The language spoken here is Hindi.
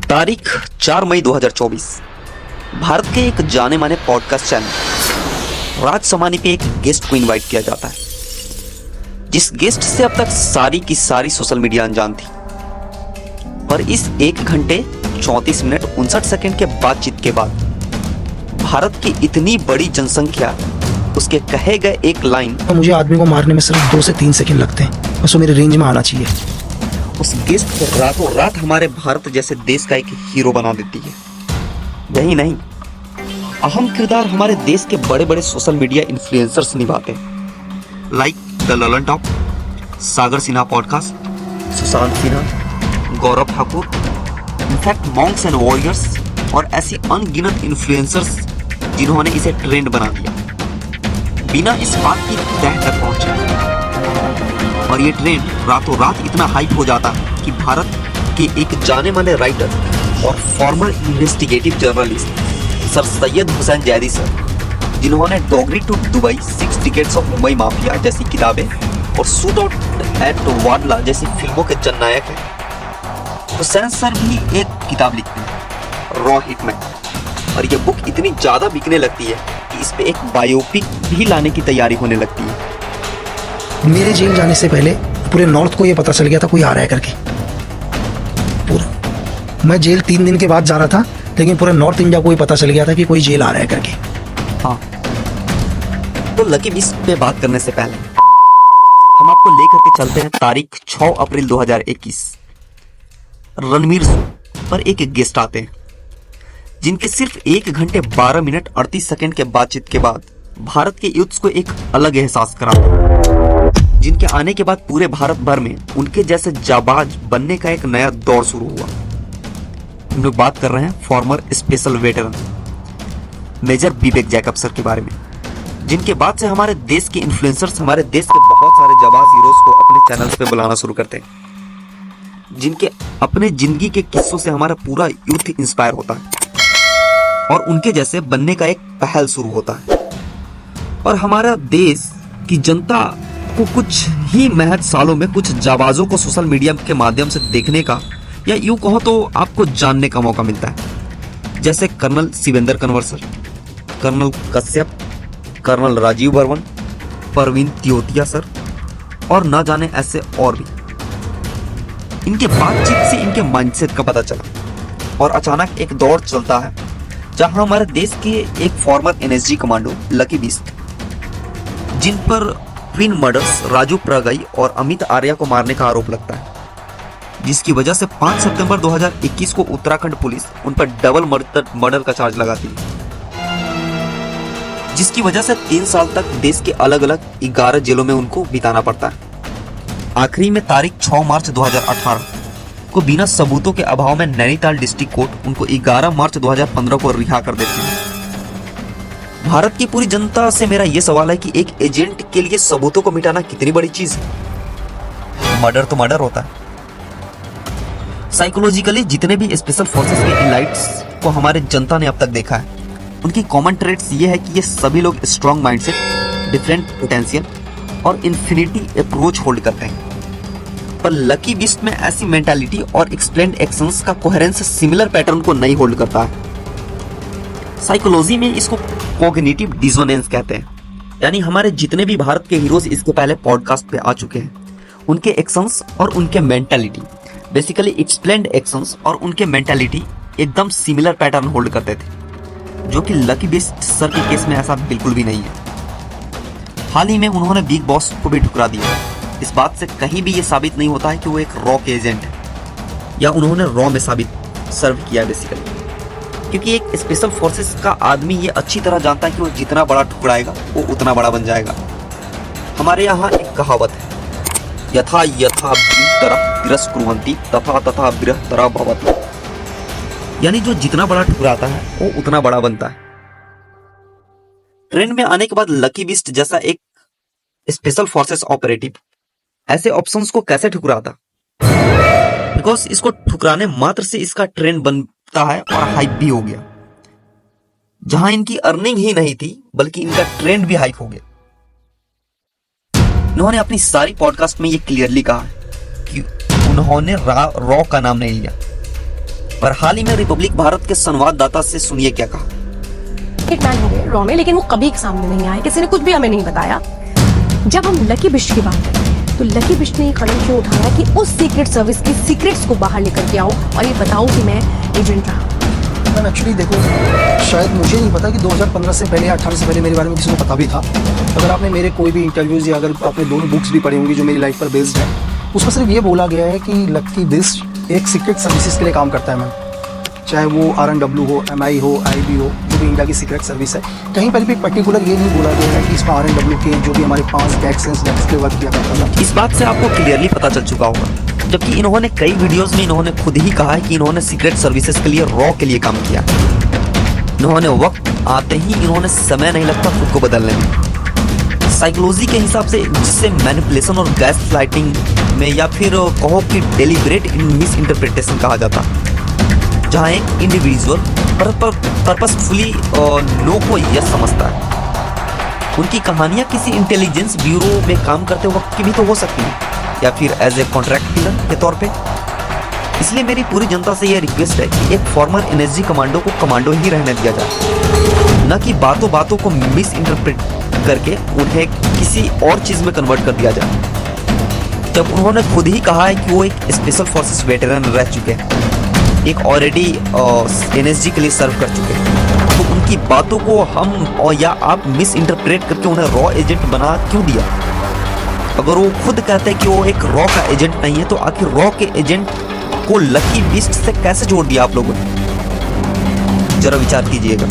तारीख 4 मई 2024। भारत के एक जाने माने पॉडकास्ट चैनल राज समानी पे एक गेस्ट को इनवाइट किया जाता है, जिस गेस्ट से अब तक सारी की सारी सोशल मीडिया अनजान थी। पर इस 1 घंटे 34 मिनट 59 सेकंड के बातचीत के बाद भारत की इतनी बड़ी जनसंख्या उसके कहे गए एक लाइन, मुझे आदमी को मारने में सिर्फ 2 से 3 सेकंड लगते हैं, बस वो मेरे रेंज में आना चाहिए, उस गेस्ट को रातों रात हमारे भारत जैसे देश का एक हीरो बना देती है। यही नहीं, अहम किरदार हमारे देश के बड़े बड़े सोशल मीडिया इन्फ्लुएंसर्स निभाते हैं, like the Lalan top, Sagar Sinha podcast, Sushant Sinha, Gaurav Thakur, in fact Monks and warriors और ऐसी अनगिनत इन्फ्लुएंसर्स जिन्होंने इसे ट्रेंड बना दिया बिना इस बात की तह तक पहुंचे। और ये ट्रेंड रातों रात इतना हाइप हो जाता है कि भारत के एक जाने माने राइटर और former investigative journalist sir Syed Hussain Zaidi sir, जिन्होंने Dongri to Dubai, 6 tickets of Mumbai mafia जैसी किताबें और शूट आउट एट वाडला जैसी फिल्मों के जननायक हैं, हुसैन सर भी एक किताब लिखते हैं, रॉ हिटमैन। और ये बुक इतनी ज्यादा बिकने लगती है कि इस पे एक बायोपिक भी लाने की तैयारी होने लगती है। मेरे जेल जाने से पहले पूरे नॉर्थ को ये पता चल गया था कोई आ रहा है करके। पूरा मैं जेल 3 दिन के बाद जा रहा था, लेकिन पूरे नॉर्थ इंडिया को ये पता चल गया था कि कोई जेल आ रहा है करके। हाँ, तो लकी बीस्ट पे बात करने से पहले हम आपको लेकर के चलते हैं तारीख 6 अप्रैल 2021। रणवीर पर एक गेस्ट आते हैं, जिनके सिर्फ 1 घंटे 12 मिनट 38 सेकंड के बातचीत के बाद भारत के यूथ्स को एक अलग एहसास कराते, जिनके आने के बाद पूरे भारत भर में उनके जैसे जाबाज बनने का एक नया दौर शुरू हुआ। हम लोग बात कर रहे हैं फॉर्मर स्पेशल वेटरन मेजर विवेक जैकब सर के बारे में, जिनके बाद से हमारे देश के इन्फ्लुएंसर्स हमारे देश के बहुत सारे जाबाज हीरोज को अपने चैनल्स पे बुलाना शुरू करते हैं, जिनके अपने जिंदगी के किस्सों से हमारा पूरा यूथ इंस्पायर होता है और उनके जैसे बनने का एक पहल शुरू होता है। और हमारा देश की जनता को कुछ ही महज सालों में कुछ जाबाजों को सोशल मीडिया के माध्यम से देखने का, या यूं कहो तो आपको जानने का मौका मिलता है, जैसे colonel Shivendra Kanwar sir, colonel Kashyap, colonel Rajeev Barman, Parveen Tiyotia sir और ना जाने ऐसे और भी। इनके बातचीत से इनके माइंडसेट का पता चला और अचानक एक दौर चलता है जहां हमारे देश के एक former NSG commando Lucky Bisht, जिन पर ट्विन मर्डर्स राजू प्रगई और अमित आर्या को मारने का आरोप लगता है, जिसकी वजह से 5 सितंबर 2021 को उत्तराखंड पुलिस उन पर डबल मर्डर का चार्ज लगाती है, जिसकी वजह से 3 साल तक देश के अलग अलग 11 जेलों में उनको बिताना पड़ता है। आखिरी में तारीख 6 मार्च 2018 को बिना सबूतों के अभाव में नैनीताल डिस्ट्रिक्ट कोर्ट उनको 11 मार्च 2015 को रिहा कर देती है। भारत की पूरी जनता से मेरा यह सवाल है कि एक एजेंट के लिए सबूतों को मिटाना कितनी बड़ी चीज है। मर्डर तो मर्डर होता है। साइकोलॉजिकली जितने भी स्पेशल फोर्सेस के इलाइट्स को हमारे जनता ने अब तक देखा है, उनकी कॉमन ट्रेड्स ये है कि ये सभी लोग स्ट्रॉन्ग माइंडसेट, डिफरेंट पोटेंशियल और इन्फिनिटी अप्रोच होल्ड करते हैं। पर लकी बीस्ट में ऐसी मेंटालिटी और एक्सप्लेन्ड एक्शंस का कोहेरेंस सिमिलर पैटर्न को नहीं होल्ड करता है। साइकोलॉजी में इसको कॉग्निटिव डिसोनेंस कहते हैं। यानी हमारे जितने भी भारत के हीरोज इसके पहले पॉडकास्ट पे आ चुके हैं, उनके एक्शंस और उनके मेंटालिटी, बेसिकली एक्सप्लेन्ड एक्शंस और उनके मेंटालिटी एकदम सिमिलर पैटर्न होल्ड करते थे, जो कि लकी बीस्ट सर के केस में ऐसा बिल्कुल भी नहीं है। हाल ही में उन्होंने बिग बॉस को भी ठुकरा दिया। इस बात से कहीं भी ये साबित नहीं होता है कि वो एक रॉ के एजेंट है या उन्होंने रॉ में साबित सर्व किया बेसिकली, क्योंकि एक स्पेशल फोर्सेस का आदमी ये अच्छी तरह जानता है कि वो जितना बड़ा ठुकराएगा वो उतना बड़ा बन जाएगा। हमारे यहाँ एक कहावत है, यथा यथा बृहत्तरः तिरस्कुर्वन्ति तथा तथा बृहत्तरः भवति, यानी जो जितना बड़ा ठुकराता है वो उतना बड़ा बनता है। ट्रेंड में आने के बाद लकी बीस्ट जैसा एक स्पेशल फोर्सेस ऑपरेटिव ऐसे ऑप्शंस को कैसे ठुकराता? बिकॉज इसको ठुकराने मात्र से इसका ट्रेंड बनता है और हाइप भी हो गया। जहां इनकी अर्निंग ही नहीं थी बल्कि इनका ट्रेंड भी हाइप हो गया। इन्होंने अपनी सारी पॉडकास्ट में ये क्लियरली कहा कि उन्होंने रॉ का नाम नहीं लिया, पर हाल ही में रिपब्लिक भारत के संवाददाता से सुनिए क्या कहा। एक मैन हो गए रॉ में, लेकिन वो कभी सामने नहीं आए, किसी ने कुछ भी हमें नहीं बताया। जब हम लकी बिस्ट की बात करें तो लकी बिस्ट ने ये कदम क्यों उठाया कि उस सीक्रेट सर्विस की सीक्रेट्स को बाहर लेकर के आओ और ये बताओ कि मैं एजेंट रहा। मैम एक्चुअली देखो, शायद मुझे नहीं पता कि 2015 से पहले या 18 से पहले मेरे बारे में किसी को पता भी था। अगर आपने मेरे कोई भी इंटरव्यूज़ या अगर आपने दोनों बुक्स भी पढ़ी होंगी जो मेरी लाइफ पर बेस्ड है, उसमें सिर्फ ये बोला गया है कि लकी बिस्ट एक सीक्रेट सर्विसेज के लिए काम करता है मैम। चाहे वो RNW हो, MI हो, IB हो, जो भी इंडिया की सीक्रेट सर्विस है, कहीं पर भी पर्टिकुलर ये नहीं बोला गया है कि इसमें RNW के जो भी हमारे 5 टैक्स के वर्क किया करता था। इस बात से आपको क्लियरली पता चल चुका होगा, जबकि इन्होंने कई वीडियोस में इन्होंने खुद ही कहा है कि इन्होंने सीक्रेट सर्विसेज के लिए रॉ के लिए काम किया। इन्होंने वक्त आते ही इन्होंने समय नहीं लगता खुद को बदलने में। साइकोलॉजी के हिसाब से जिससे मैनिपुलेशन और गैस लाइटिंग में या फिर कहो कि डेलिब्रेट मिस इंटरप्रिटेशन कहा जाता, जहाँ एक इंडिविजुअल पर्पसफुली नो को यस समझता है। उनकी कहानियाँ किसी इंटेलिजेंस ब्यूरो में काम करते वक्त की भी तो हो सकती है, या फिर एज ए कॉन्ट्रैक्ट किलर के तौर पे। इसलिए मेरी पूरी जनता से यह रिक्वेस्ट है कि एक फॉर्मर NSG कमांडो को कमांडो ही रहने दिया जाए, न कि बातों बातों को मिस इंटरप्रेट करके उन्हें किसी और चीज में कन्वर्ट कर दिया जाए। जब उन्होंने खुद ही कहा है कि वो एक स्पेशल फोर्सेस वेटरन रह चुके हैं, एक ऑलरेडी NSG के लिए सर्व कर चुके हैं, तो उनकी बातों को हम और या आप मिस इंटरप्रेट करके उन्हें रॉ एजेंट बना क्यों दिया? अगर वो खुद कहते हैं कि वो एक रॉ का एजेंट नहीं है, तो आखिर रॉ के एजेंट को लकी बिस्ट से कैसे जोड़ दिया आप लोगों ने? जरा विचार कीजिएगा।